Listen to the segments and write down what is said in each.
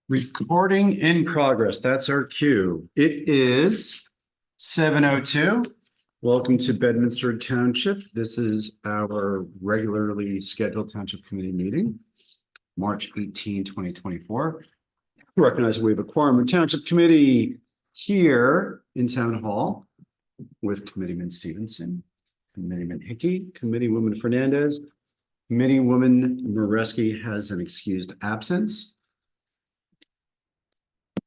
Recording in progress. That's our cue. It is 7:02. Welcome to Bedminster Township. This is our regularly scheduled Township Committee meeting, March 18, 2024. I recognize we have a quorum of Township Committee here in Town Hall with Committeeman Stevenson, Committeeman Hickey, Committeewoman Fernandez. Committeewoman Moreski has an excused absence.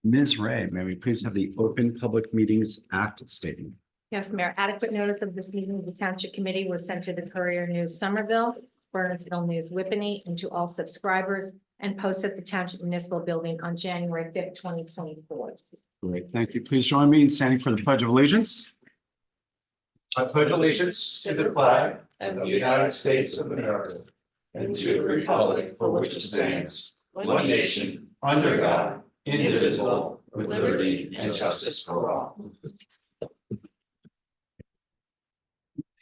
Ms. Ray, may we please have the Open Public Meetings Act statement? Yes, Mayor. Adequate notice of this meeting of the Township Committee was sent to the Courier News Somerville, Burnsville News Whippany, and to all subscribers, and posted at the Township Municipal Building on January 5th, 2024. Great, thank you. Please join me in standing for the Pledge of Allegiance. I pledge allegiance to the flag of the United States of America and to the republic for which it stands, one nation, under God, indivisible, with liberty and justice for all.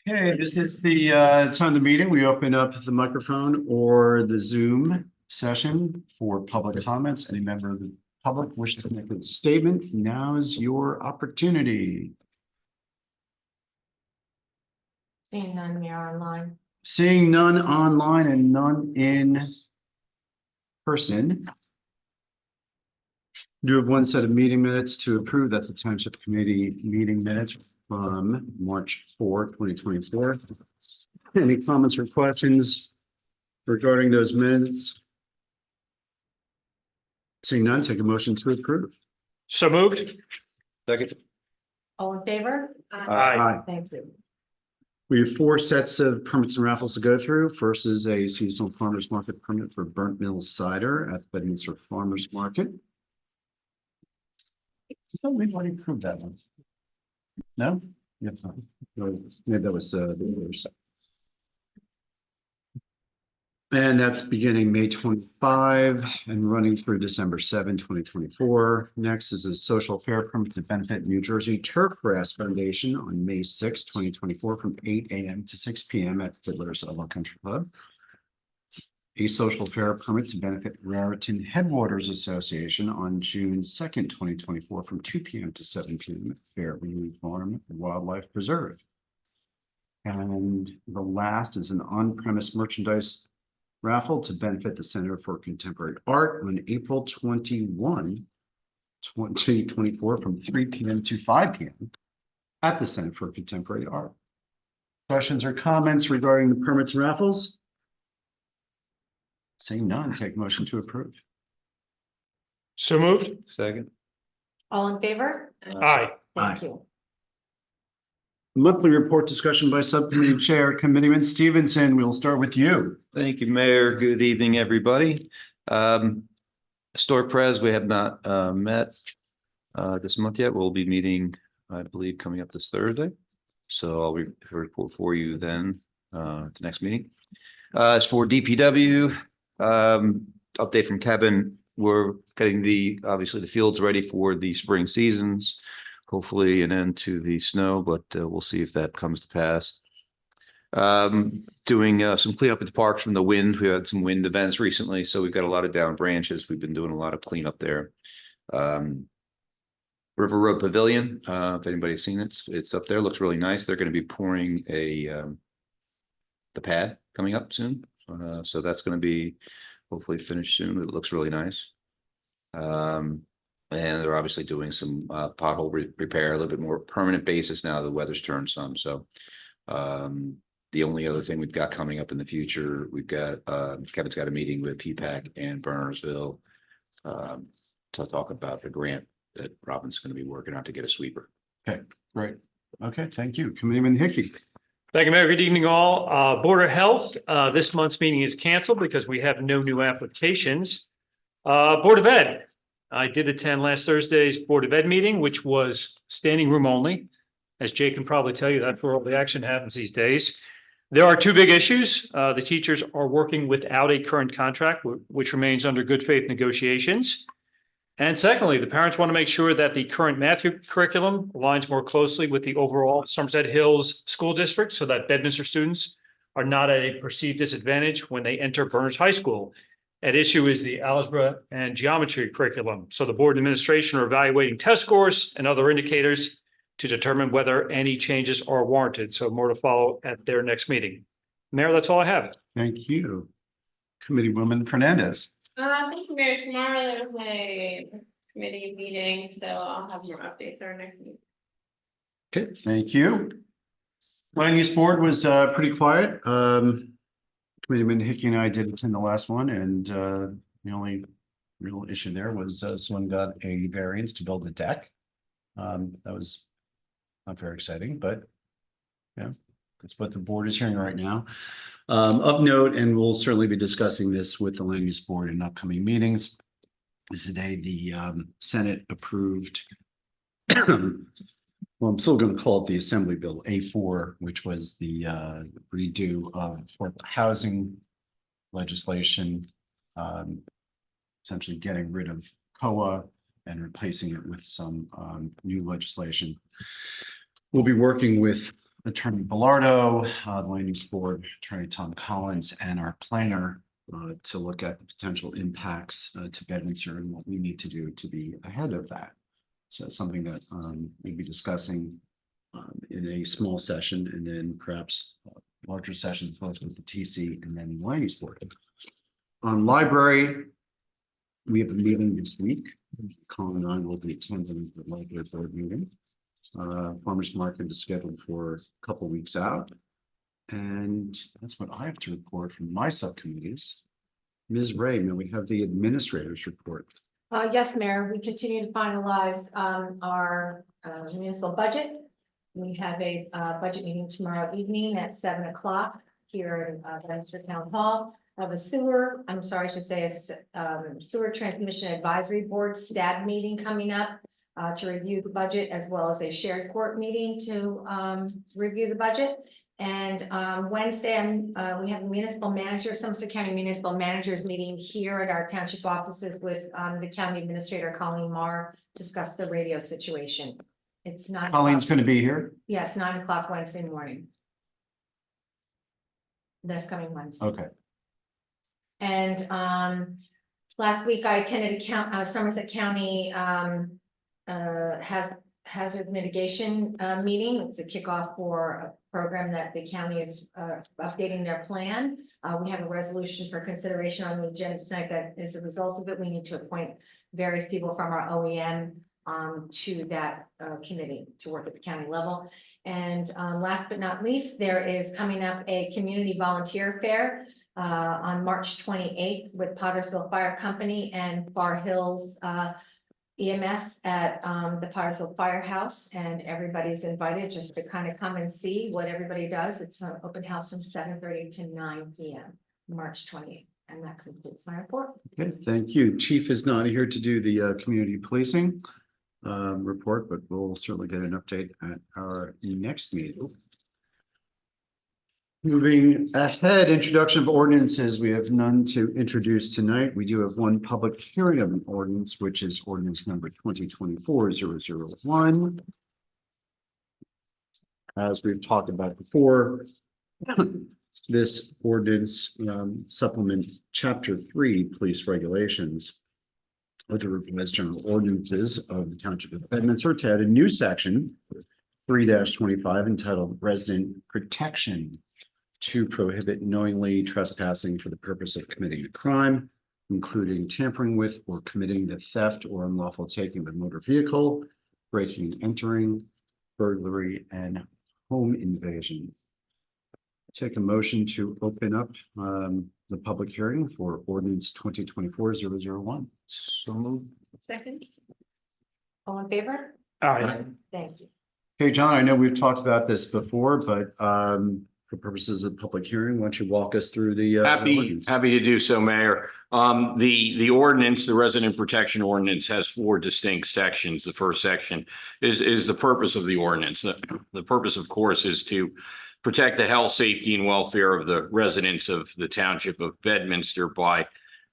Okay, this is the time of the meeting. We open up the microphone or the Zoom session for public comments. Any member of the public wishes to make a statement, now is your opportunity. Seeing none, Mayor, online. Seeing none online and none in person. Do have one set of meeting minutes to approve. That's the Township Committee meeting minutes from March 4, 2024. Any comments or questions regarding those minutes? Seeing none, take a motion to approve. So moved. Second. All in favor? Aye. Thank you. We have 4 sets of permits and raffles to go through. First is a seasonal farmers market permit for Burnt Mill Cider at Bedminster Farmers Market. So we've already approved that one. No? Yes. Maybe that was the others. And that's beginning May 25 and running through December 7, 2024. Next is a social fair permit to benefit New Jersey Turfgrass Foundation on May 6, 2024 from 8 a.m. to 6 p.m. at Fiddler's Outlaw Country Club. A social fair permit to benefit Raritan Headwaters Association on June 2nd, 2024 from 2 p.m. to 7 p.m. at Fairview Farm Wildlife Preserve. And the last is an on-premise merchandise raffle to benefit the Center for Contemporary Art on April 21, 2024 from 3 p.m. to 5 p.m. at the Center for Contemporary Art. Questions or comments regarding the permits and raffles? Seeing none, take motion to approve. So moved. Second. All in favor? Aye. Thank you. Monthly report discussion by subcommittee chair, Committeeman Stevenson. We'll start with you. Thank you, Mayor. Good evening, everybody. Store Pres, we have not met this month yet. We'll be meeting, I believe, coming up this Thursday. So I'll report for you then at the next meeting. As for DPW, update from Kevin, we're getting obviously the fields ready for the spring seasons. Hopefully an end to the snow, but we'll see if that comes to pass. Doing some cleanup at the parks from the wind. We had some wind events recently, so we've got a lot of down branches. We've been doing a lot of cleanup there. River Road Pavilion, if anybody's seen it, it's up there. Looks really nice. They're going to be pouring the pad coming up soon, so that's going to be hopefully finished soon. It looks really nice. And they're obviously doing some pothole repair, a little bit more permanent basis now the weather's turned some. So the only other thing we've got coming up in the future, we've got Kevin's got a meeting with PPAC and Burnersville to talk about the grant that Robin's going to be working on to get a sweeper. Okay, great. Okay, thank you. Committeeman Hickey. Thank you, Mayor. Good evening, all. Board of Health, this month's meeting is canceled because we have no new applications. Board of Ed. I did attend last Thursday's Board of Ed meeting, which was standing room only. As Jake can probably tell you, that's where all the action happens these days. There are 2 big issues. The teachers are working without a current contract, which remains under good faith negotiations. And secondly, the parents want to make sure that the current math curriculum aligns more closely with the overall Somerset Hills School District so that Bedminster students are not at a perceived disadvantage when they enter Burns High School. At issue is the algebra and geometry curriculum. So the board administration are evaluating test scores and other indicators to determine whether any changes are warranted. So more to follow at their next meeting. Mayor, that's all I have. Thank you. Committeewoman Fernandez. Thank you, Mayor. Tomorrow there's a committee meeting, so I'll have more updates at our next meeting. Okay, thank you. Land use board was pretty quiet. Committeeman Hickey and I did attend the last one, and the only real issue there was someone got a variance to build a deck. That was not very exciting, but yeah, that's what the board is hearing right now. Of note, and we'll certainly be discussing this with the land use board in upcoming meetings. Today, the Senate approved. Well, I'm still going to call it the Assembly Bill A4, which was the redo of housing legislation, essentially getting rid of COA and replacing it with some new legislation. We'll be working with Attorney Bellardo, the Land Use Board, Attorney Tom Collins, and our planner to look at the potential impacts to Bedminster and what we need to do to be ahead of that. So it's something that we'll be discussing in a small session, and then perhaps larger sessions both with the TC and then the Land Use Board. On library, we have a meeting this week. Colin and I will be attending the library board meeting. Farmers market is scheduled for a couple weeks out. And that's what I have to report from my subcommittees. Ms. Ray, may we have the administrator's report? Yes, Mayor, we continue to finalize our municipal budget. We have a budget meeting tomorrow evening at 7 o'clock here at Bedminster Town Hall. I have a sewer transmission advisory board STAB meeting coming up to review the budget, as well as a shared court meeting to review the budget. And Wednesday, we have a municipal manager, Somerset County municipal managers meeting here at our township offices with the county administrator, Colleen Marr, discuss the radio situation. It's not. Colleen's going to be here? Yes, 9 o'clock Wednesday morning. That's coming Wednesday. Okay. And last week I attended a Somerset County hazard mitigation meeting. It's a kickoff for a program that the county is updating their plan. We have a resolution for consideration on the agenda tonight that is a result of it. We need to appoint various people from our OEM to that committee to work at the county level. And last but not least, there is coming up a community volunteer fair on March 28th with Pottersville Fire Company and Far Hills EMS at the Pottersville Firehouse, and everybody's invited just to kind of come and see what everybody does. It's an open house from 7:30 to 9 p.m. March 28th, and that concludes my report. Okay, thank you. Chief is not here to do the community policing report, but we'll certainly get an update at our next meeting. Moving ahead, introduction of ordinances. We have none to introduce tonight. We do have one public hearing of an ordinance, which is ordinance number 2024-001. As we've talked about before, this ordinance supplement Chapter 3 Police Regulations of the revised general ordinances of the Township of Bedminster to add a new section 3-25 entitled Resident Protection to prohibit knowingly trespassing for the purpose of committing a crime, including tampering with or committing the theft or unlawful taking of a motor vehicle, breaking and entering, burglary, and home invasion. Take a motion to open up the public hearing for ordinance 2024-001. So moved. Second. All in favor? Aye. Thank you. Okay, John, I know we've talked about this before, but for purposes of public hearing, why don't you walk us through the ordinance? Happy to do so, Mayor. The ordinance, the resident protection ordinance, has 4 distinct sections. The first section is the purpose of the ordinance. The purpose, of course, is to protect the health, safety, and welfare of the residents of the Township of Bedminster by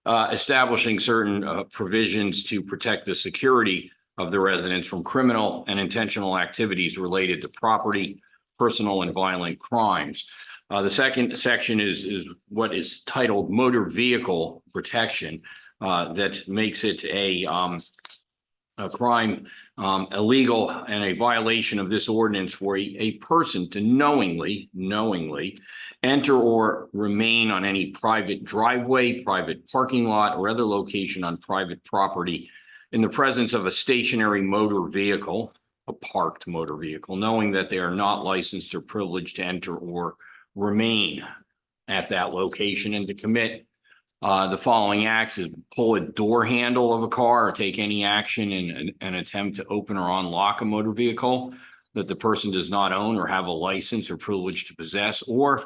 establishing certain provisions to protect the security of the residents from criminal and intentional activities related to property, personal and violent crimes. The second section is what is titled motor vehicle protection, that makes it a crime, illegal and a violation of this ordinance for a person to knowingly enter or remain on any private driveway, private parking lot, or other location on private property in the presence of a stationary motor vehicle, a parked motor vehicle, knowing that they are not licensed or privileged to enter or remain at that location, and to commit the following acts: is pull a door handle of a car or take any action in an attempt to open or unlock a motor vehicle that the person does not own or have a license or privilege to possess, or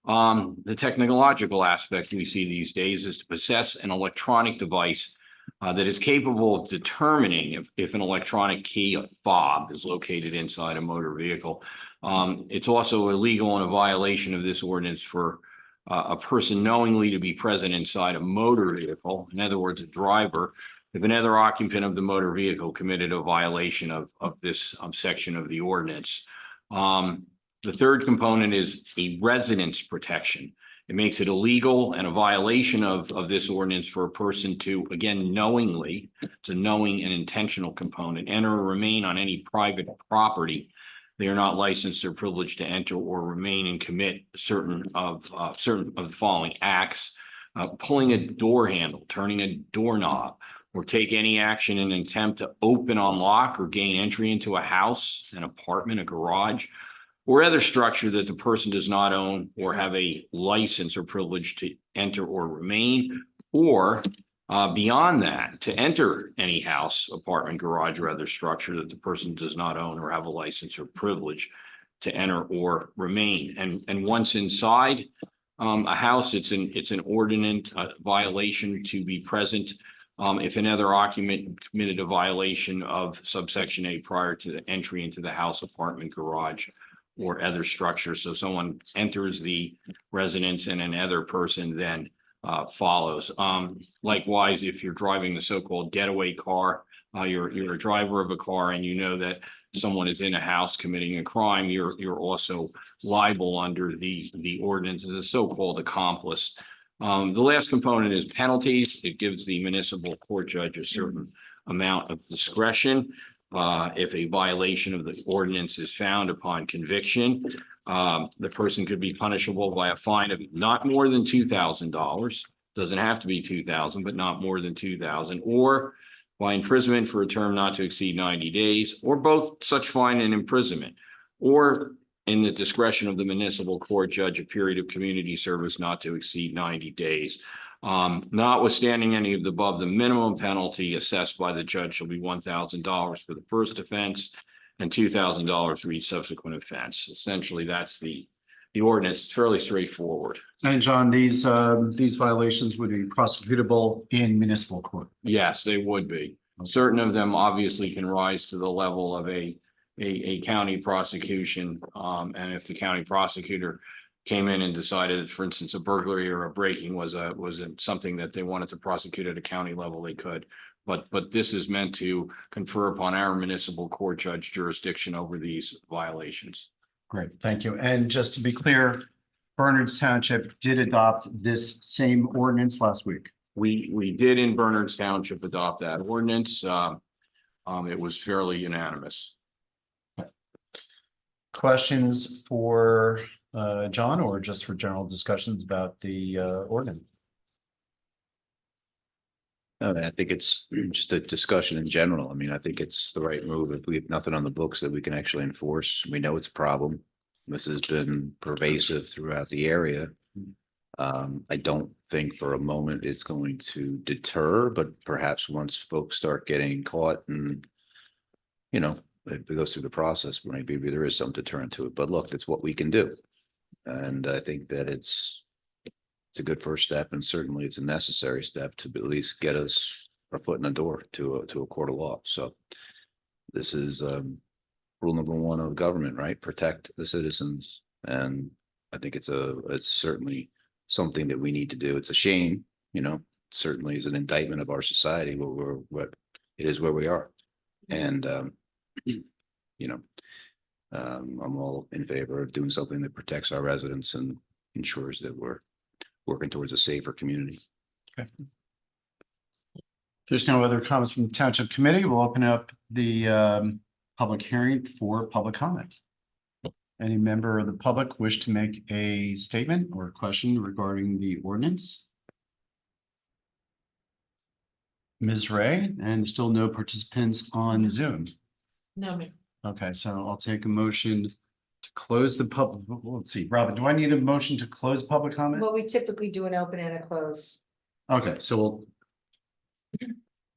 the technological aspect we see these days is to possess an electronic device that is capable of determining if an electronic key, a fob, is located inside a motor vehicle. It's also illegal and a violation of this ordinance for a person knowingly to be present inside a motor vehicle, in other words, a driver, if another occupant of the motor vehicle committed a violation of this section of the ordinance. The third component is a residence protection. It makes it illegal and a violation of this ordinance for a person to, again, knowingly, it's a knowing and intentional component, enter or remain on any private property they are not licensed or privileged to enter or remain and commit certain of the following acts: pulling a door handle, turning a doorknob, or take any action in an attempt to open, unlock, or gain entry into a house, an apartment, a garage, or other structure that the person does not own or have a license or privilege to enter or remain, or beyond that, to enter any house, apartment, garage, or other structure that the person does not own or have a license or privilege to enter or remain. And once inside a house, it's an ordinance violation to be present if another occupant committed a violation of subsection A prior to the entry into the house, apartment, garage, or other structure. So someone enters the residence and another person then follows. Likewise, if you're driving the so-called getaway car, you're a driver of a car and you know that someone is in a house committing a crime, you're also liable under the ordinance as a so-called accomplice. The last component is penalties. It gives the municipal court judge a certain amount of discretion. If a violation of the ordinance is found upon conviction, the person could be punishable by a fine of not more than $2,000. Doesn't have to be 2,000, but not more than 2,000, or by imprisonment for a term not to exceed 90 days, or both such fine and imprisonment, or in the discretion of the municipal court judge, a period of community service not to exceed 90 days. Notwithstanding any of the above, the minimum penalty assessed by the judge shall be $1,000 for the first offense and $2,000 for each subsequent offense. Essentially, that's the ordinance. It's fairly straightforward. And John, these violations would be prosecutable in municipal court. Yes, they would be. Certain of them obviously can rise to the level of a county prosecution. And if the county prosecutor came in and decided, for instance, a burglary or a breaking was something that they wanted to prosecute at a county level, they could. But this is meant to confer upon our municipal court judge jurisdiction over these violations. Great, thank you. And just to be clear, Bernards Township did adopt this same ordinance last week. We did in Bernards Township adopt that ordinance. It was fairly unanimous. Questions for John, or just for general discussions about the ordinance? I think it's just a discussion in general. I mean, I think it's the right move. If we have nothing on the books that we can actually enforce, we know it's a problem. This has been pervasive throughout the area. I don't think for a moment it's going to deter, but perhaps once folks start getting caught and, you know, it goes through the process, maybe there is some deterrent to it. But look, it's what we can do. And I think that it's a good first step, and certainly it's a necessary step to at least get us our foot in the door to a court of law. So this is rule number one of government, right? Protect the citizens. And I think it's certainly something that we need to do. It's a shame, you know, certainly is an indictment of our society where it is where we are. And you know, I'm all in favor of doing something that protects our residents and ensures that we're working towards a safer community. There's no other comments from the Township Committee. We'll open up the public hearing for public comment. Any member of the public wish to make a statement or question regarding the ordinance? Ms. Ray, and still no participants on Zoom. No, ma'am. Okay, so I'll take a motion to close the public, let's see, Robin, do I need a motion to close public comment? Well, we typically do an open and a close. Okay, so we'll.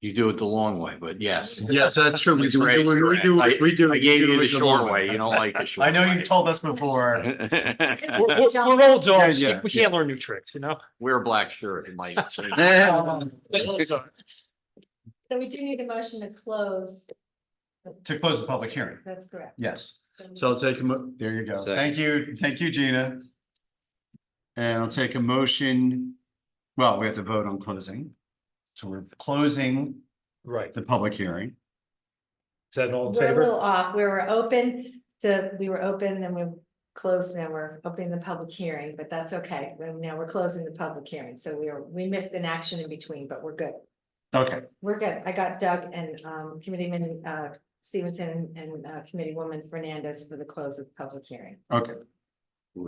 You do it the long way, but yes. Yes, that's true. That's right. I gave you the short way. You don't like the short. I know you way. told us before. We're old dogs. Yeah, We can't learn new tricks, you know? Wear a black shirt, it might. So we do need a motion to close. To close the public hearing, That's correct. yes. So I'll take there you go. Second. Thank you, Gina. And I'll take a motion, well, we have to vote on closing. So we're closing Right. the public hearing. Is that all in We're a favor? little off. We were open, then we closed, now we're opening the public hearing, but that's okay. Now we're closing the public hearing. So we missed an action in between, but we're good. Okay, We're good. I got Doug and Committeeman Stevenson and Committeewoman Fernandez for the close of the public hearing. okay.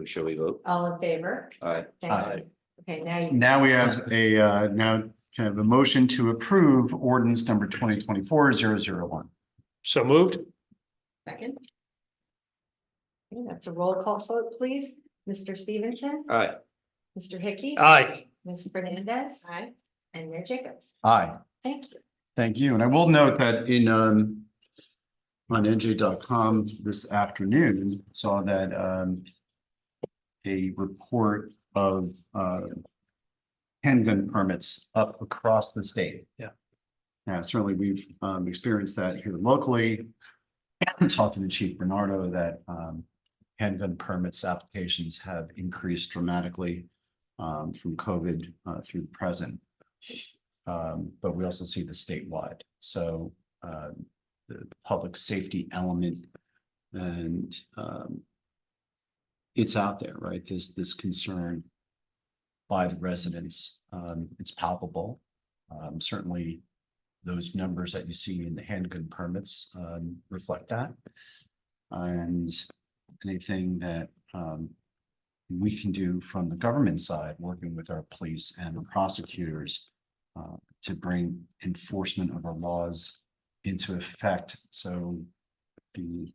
Shall we vote? All in favor? All right. Thank you. Okay, now you. Now we have now kind of a motion to approve ordinance number 2024-001. So moved? Second. Okay, that's a roll call vote, please. Mr. Stevenson, All right. Mr. Hickey. Aye. Ms. Fernandez. Aye. And Mayor Jacobs. Aye. Thank you. Thank you. And I will note that in on NJ.com this afternoon, saw that a report of handgun permits up across the state. Yeah. Certainly we've experienced that here locally. Talking to Chief Bernardo that handgun permits applications have increased dramatically from COVID through the present. But we also see the statewide. So the public safety element and it's out there, right? This concern by the residents. It's palpable. Certainly those numbers that you see in the handgun permits reflect that. And anything that we can do from the government side, working with our police and the prosecutors to bring enforcement of our laws into effect. So the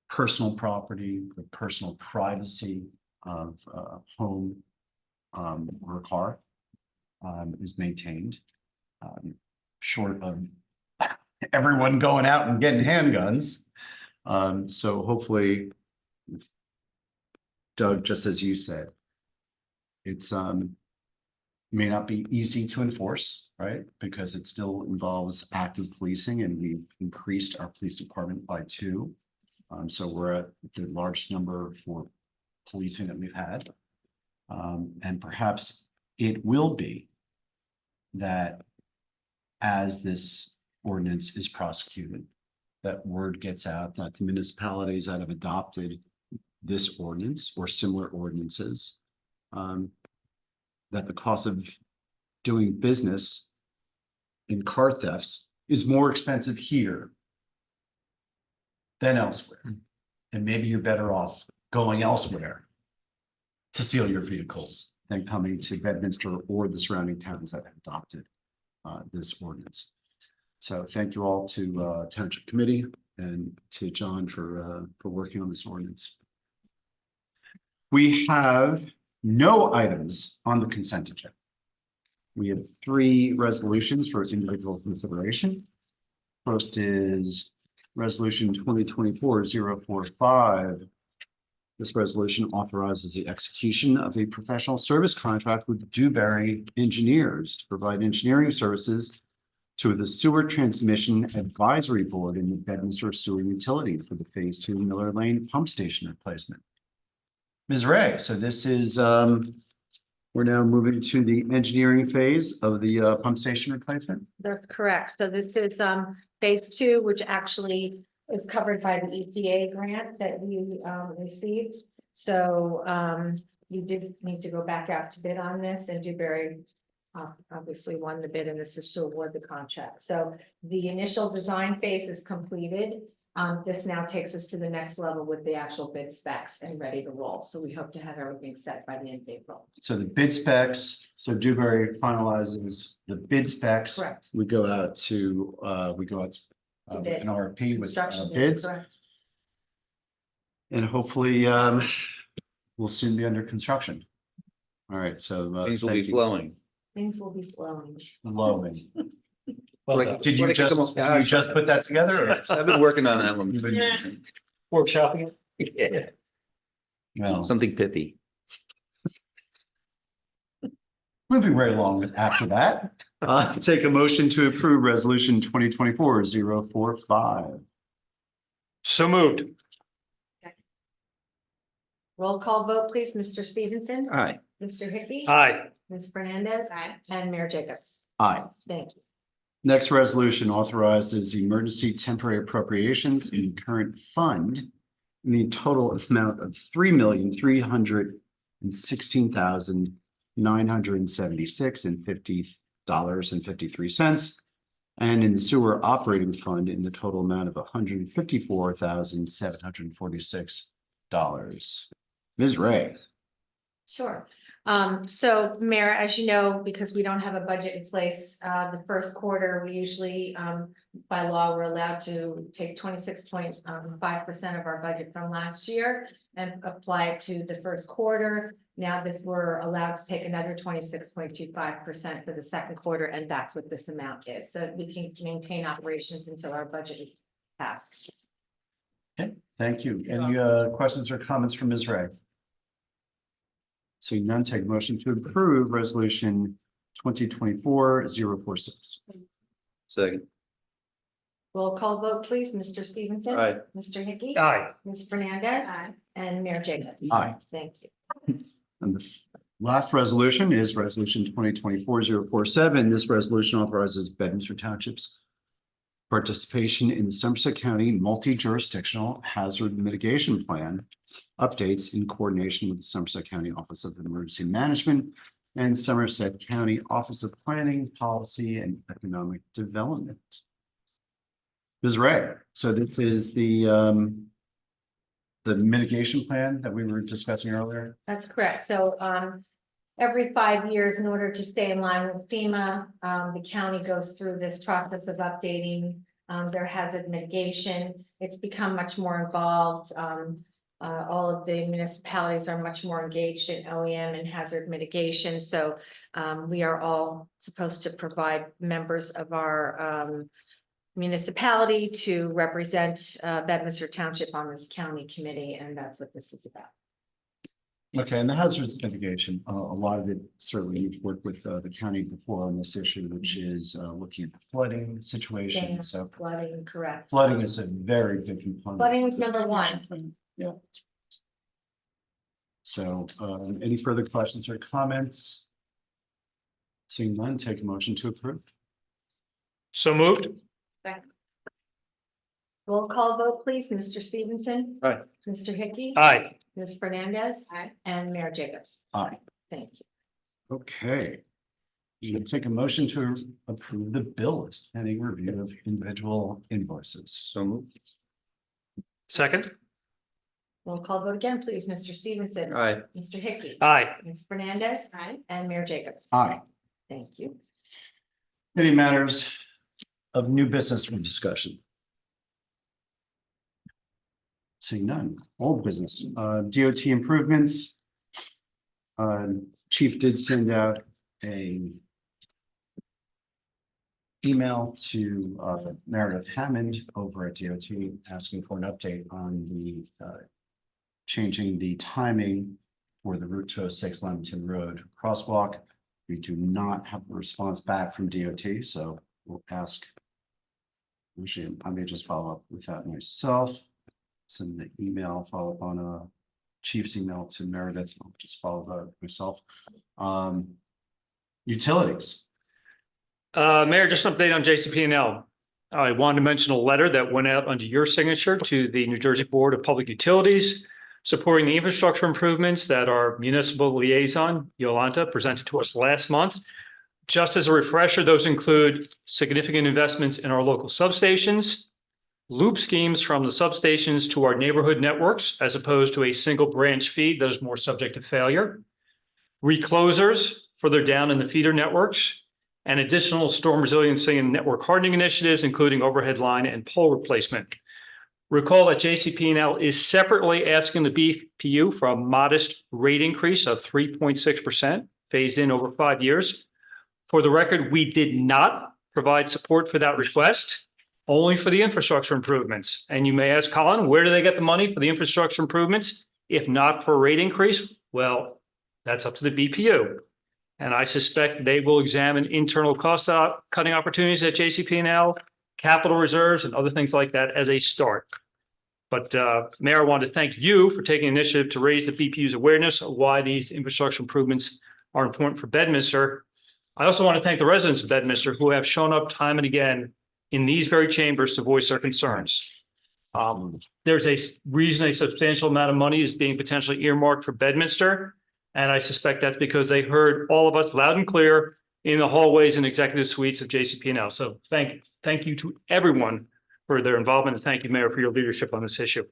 personal property, the personal privacy of home or car is maintained. Short of everyone going out and getting handguns. So hopefully, Doug, just as you said, it's may not be easy to enforce, right? Because it still involves active policing, and we've increased our police department by 2. So we're at the largest number for policing that we've had. And perhaps it will be that as this ordinance is prosecuted, that word gets out that the municipalities that have adopted this ordinance or similar ordinances, that the cost of doing business in car thefts is more expensive here than elsewhere. And maybe you're better off going elsewhere to steal your vehicles than coming to Bedminster or the surrounding towns that have adopted this ordinance. So thank you all to Township Committee and to John for working on this ordinance. We have no items on the consent agenda. We have 3 resolutions for individual consideration. First is Resolution 2024-045. This resolution authorizes the execution of a professional service contract with Dewberry Engineers to provide engineering services to the Sewer Transmission Advisory Board in the Bedminster Sewer Utility for the Phase 2 Miller Lane Pump Station replacement. Ms. Ray, so this is, we're now moving to the engineering phase of the pump station replacement. That's correct. So this is phase 2, which actually is covered by the EPA grant that we received. So you did need to go back out to bid on this, and Dewberry obviously won the bid, and this is to award the contract. So the initial design phase is completed. This now takes us to the next level with the actual bid specs and ready to roll. So we hope to have everything set by the end of April. So the bid specs, so Dewberry finalizes the bid specs. Correct. We go out to To bid. an RFP with Construction bid, bids, correct. and hopefully we'll soon be under construction. All right, so Things will be thank you. flowing. Things will be flowing. Flowing. Well Like- done. Did you Like, just, come on. you just put that together? or- I've been working on that one. Yeah. Workshopping it? Yeah, No. something pithy. Moving right along after that, take a motion to approve resolution 2024-045. So moved. Roll call vote, please. Mr. Stevenson. Aye. Mr. Hickey. Aye. Ms. Fernandez. Aye. And Mayor Jacobs. Aye. Thank you. Next resolution authorizes emergency temporary appropriations in current fund in the total amount of $3,316,976.50 and in the sewer operating fund in the total amount of $154,746. Ms. Ray. Sure. So Mayor, as you know, because we don't have a budget in place, the first quarter, we usually, by law, we're allowed to take 26.5% of our budget from last year and apply it to the first quarter. Now we're allowed to take another 26.25% for the second quarter, and that's what this amount is. So we can maintain operations until our budget is passed. Thank you. Any questions or comments from Ms. Ray? Seeing none, take a motion to approve resolution 2024-046. Second. Roll call vote, please. Mr. Stevenson. Aye. Mr. Hickey. Aye. Ms. Fernandez. Aye. And Mayor Jacobs. Aye. Thank you. And the last resolution is resolution 2024-047. This resolution authorizes Bedminster Township's participation in the Somerset County Multi-Jurisdictional Hazard Mitigation Plan updates in coordination with the Somerset County Office of Emergency Management and Somerset County Office of Planning, Policy, and Economic Development. Ms. Ray, so this is the mitigation plan that we were discussing earlier. That's correct. So every 5 years, in order to stay in line with FEMA, the county goes through this process of updating their hazard mitigation. It's become much more involved. All of the municipalities are much more engaged in OEM and hazard mitigation. So we are all supposed to provide members of our municipality to represent Bedminster Township on this county committee, and that's what this is about. Okay, and the hazards mitigation, a lot of it, certainly you've worked with the county before on this issue, which is looking at the flooding situation. Yeah. So Flooding, correct. flooding is a very big component. Flooding is number one. Yeah. So any further questions or comments? Seeing none, take a motion to approve. So moved. Roll call vote, please. Mr. Stevenson. Aye. Mr. Hickey. Aye. Ms. Fernandez. Aye. And Mayor Jacobs. Aye. Thank you. Okay. You can take a motion to approve the bill list, pending review of individual invoices. So moved. Second. Roll call vote again, please. Mr. Stevenson. Aye. Mr. Hickey. Aye. Ms. Fernandez. Aye. And Mayor Jacobs. Aye. Thank you. Any matters of new business for discussion? Seeing none, old business, DOT improvements. Chief did send out a email to Meredith Hammond over at DOT asking for an update on the changing the timing for the Route 206 Lemington Road crosswalk. We do not have a response back from DOT, so we'll ask. Actually, I may just follow up with that myself. Send the email, follow up on a chief's email to Meredith. I'll just follow that myself. Utilities. Mayor, just an update on JCP&L. I wanted to mention a letter that went out under your signature to the New Jersey Board of Public Utilities, supporting the infrastructure improvements that our municipal liaison, Yolanta, presented to us last month. Just as a refresher, those include significant investments in our local substations, loop schemes from the substations to our neighborhood networks, as opposed to a single branch feed that is more subject to failure, reclosers further down in the feeder networks, and additional storm resiliency and network hardening initiatives, including overhead line and pole replacement. Recall that JCP&L is separately asking the BPU for a modest rate increase of 3.6%, phased in over 5 years. For the record, we did not provide support for that request, only for the infrastructure improvements. And you may ask, Colin, where do they get the money for the infrastructure improvements? If not for a rate increase, well, that's up to the BPU. And I suspect they will examine internal cost cutting opportunities at JCP&L, capital reserves, and other things like that as a start. But Mayor, I want to thank you for taking initiative to raise the BPU's awareness of why these infrastructure improvements are important for Bedminster. I also want to thank the residents of Bedminster who have shown up time and again in these very chambers to voice their concerns. There's a reason a substantial amount of money is being potentially earmarked for Bedminster. And I suspect that's because they heard all of us loud and clear in the hallways and executive suites of JCP&L. So thank you to everyone for their involvement. And thank you, Mayor, for your leadership on this issue.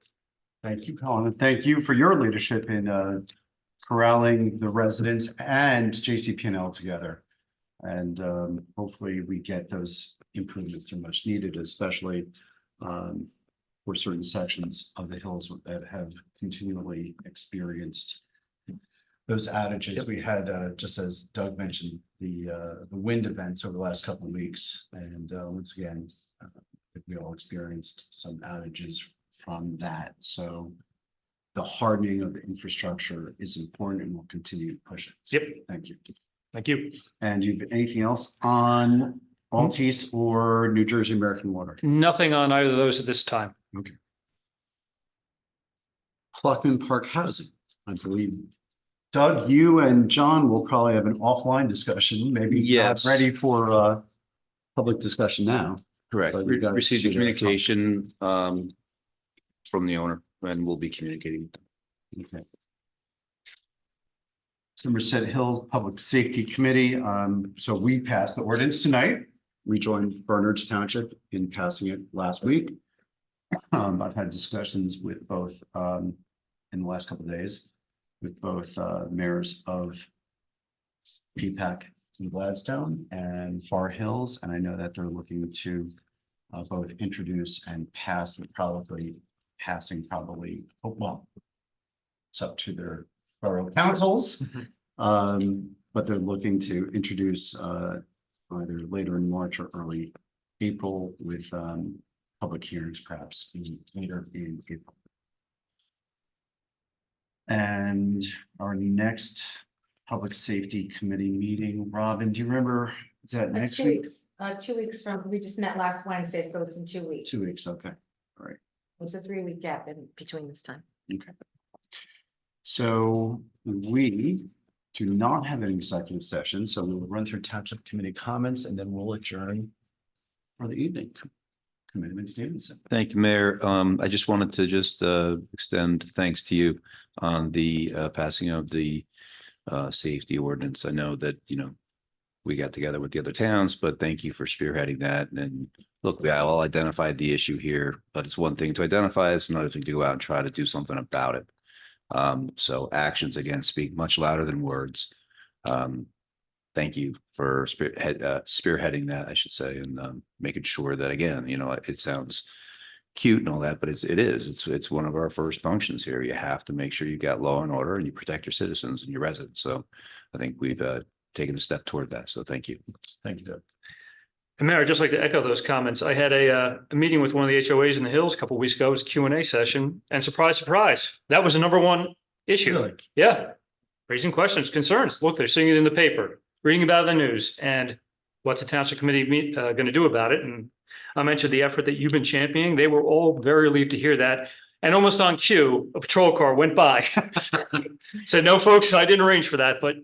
Thank you, Colin. And thank you for your leadership in corralling the residents and JCP&L together. And hopefully we get those improvements that are much needed, especially for certain sections of the hills that have continually experienced those outages. Yep. We had, just as Doug mentioned, the wind events over the last couple of weeks. And once again, we all experienced some outages from that. So the hardening of the infrastructure is important and we'll continue to push it. So, Yep. thank you. Thank you. And you've anything else on Altice or New Jersey American Water? Nothing on either of those at this time. Okay. Pluckman Park Housing, I believe. Doug, you and John will probably have an offline discussion, maybe not Yes. ready for public discussion now. Correct. But you guys Received a should, communication from the owner and we'll be communicating. Okay. Somerset Hills Public Safety Committee. So we passed the ordinance tonight. We joined Bernard's Township in passing it last week. I've had discussions with both in the last couple of days with both mayors of P-PAC in Gladstone and Far Hills, and I know that they're looking to both introduce and pass, probably, well, it's up to their borough councils, but they're looking to introduce either later in March or early April with public hearings, perhaps later in April. And our next Public Safety Committee meeting, Robin, do you remember, is that That's next 2 week? weeks, 2 weeks from, we just met last Wednesday, so it's in 2 weeks. 2 weeks, okay, all right, It's a 3-week gap in between this time. okay. So we do not have an executive session, so we'll run through Township Committee comments and then we'll adjourn for the evening. Commitment Stevenson. Thank you, Mayor. I just wanted to just extend thanks to you on the passing of the safety ordinance. I know that, we got together with the other towns, but thank you for spearheading that. And look, we all identified the issue here, but it's one thing to identify, it's another thing to go out and try to do something about it. So actions, again, speak much louder than words. Thank you for spearheading that, I should say, and making sure that, again, it sounds cute and all that, but it's one of our first functions here. You have to make sure you got law and order and you protect your citizens and your residents. So I think we've taken a step toward that. So thank you. Thank you, Doug. And Mayor, I'd just like to echo those comments. I had a meeting with one of the HOAs in the Hills a couple of weeks ago. It was a Q&A session, and surprise, surprise, that was the number one issue. Really? Yeah, raising questions, concerns. Look, they're seeing it in the paper, reading about it in the news, and what's the Township Committee going to do about it? And I mentioned the effort that you've been championing. They were all very relieved to hear that. And almost on cue, a patrol car went by. Said, no, folks, I didn't arrange for that. But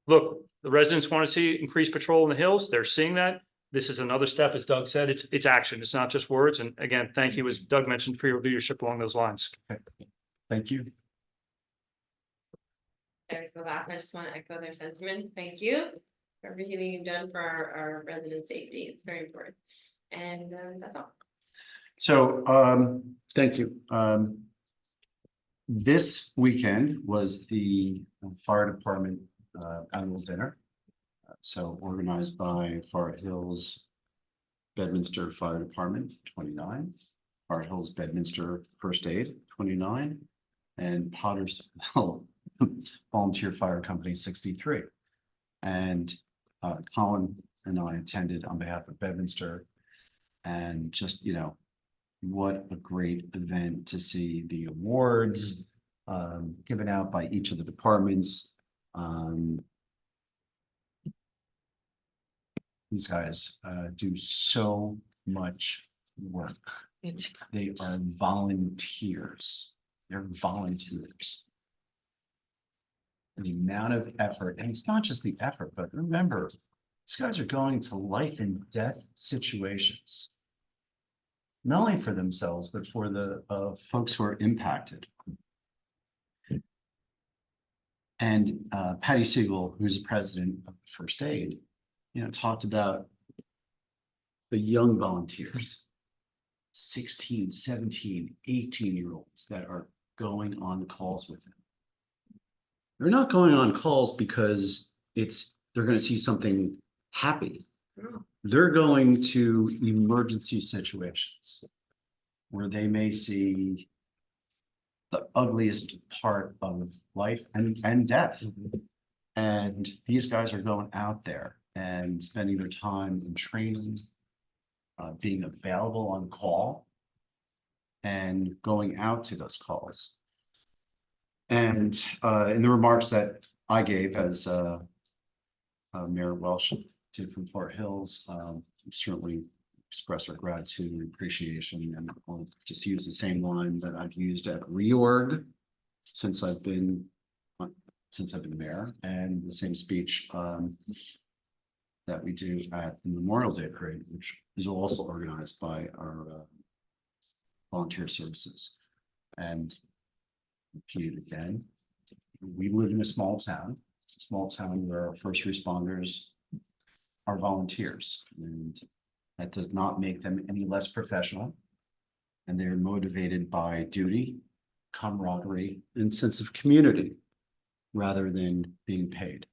look, the residents want to see increased patrol in the hills. They're seeing that. this is another step, as Doug said, it's action. It's not just words. And again, thank you, as Doug mentioned, for your leadership along those lines. Thank you. There's the last, I just want to echo their sentiments. Thank you for everything you've done for our resident safety. It's very important. And that's all. So, thank you. This weekend was the fire department annual dinner. So organized by Forest Hills Bedminster Fire Department, 29, Forest Hills Bedminster First Aid, 29, and Pottersville Volunteer Fire Company, 63. And Colin and I attended on behalf of Bedminster, and just, you know, what a great event to see the awards given out by each of the departments. These guys do so much work. They are volunteers. They're volunteers. And the amount of effort, and it's not just the effort, but remember, these guys are going to life and death situations. Not only for themselves, but for the folks who are impacted. And Patty Siegel, who's the president of First Aid, you know, talked about the young volunteers, 16, 17, 18-year-olds that are going on calls with them. They're not going on calls because they're going to see something happy. They're going to emergency situations where they may see the ugliest part of life and death. And these guys are going out there and spending their time in training, being available on call, and going out to those calls. And in the remarks that I gave as Mayor Welsh did from Fort Hills, certainly express our gratitude and appreciation, and I'll just use the same line that I've used at reorg since I've been mayor, and the same speech that we do at the Memorial Day Parade, which is also organized by our volunteer services. And repeat it again, we live in a small town where our first responders are volunteers, and that does not make them any less professional. And they're motivated by duty, camaraderie, and sense of community rather than being paid.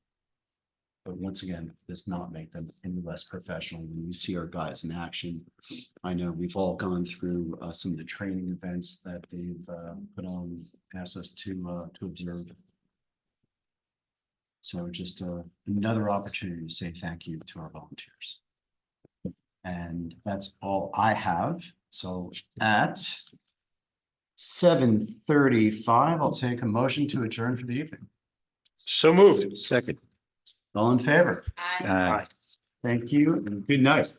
But once again, does not make them any less professional. When you see our guys in action, I know we've all gone through some of the training events that they've put on, asked us to observe. So just another opportunity to say thank you to our volunteers. And that's all I have. So at 7:35, I'll take a motion to adjourn for the evening. So moved. Second. All in favor? I. Aye. Thank you and good night.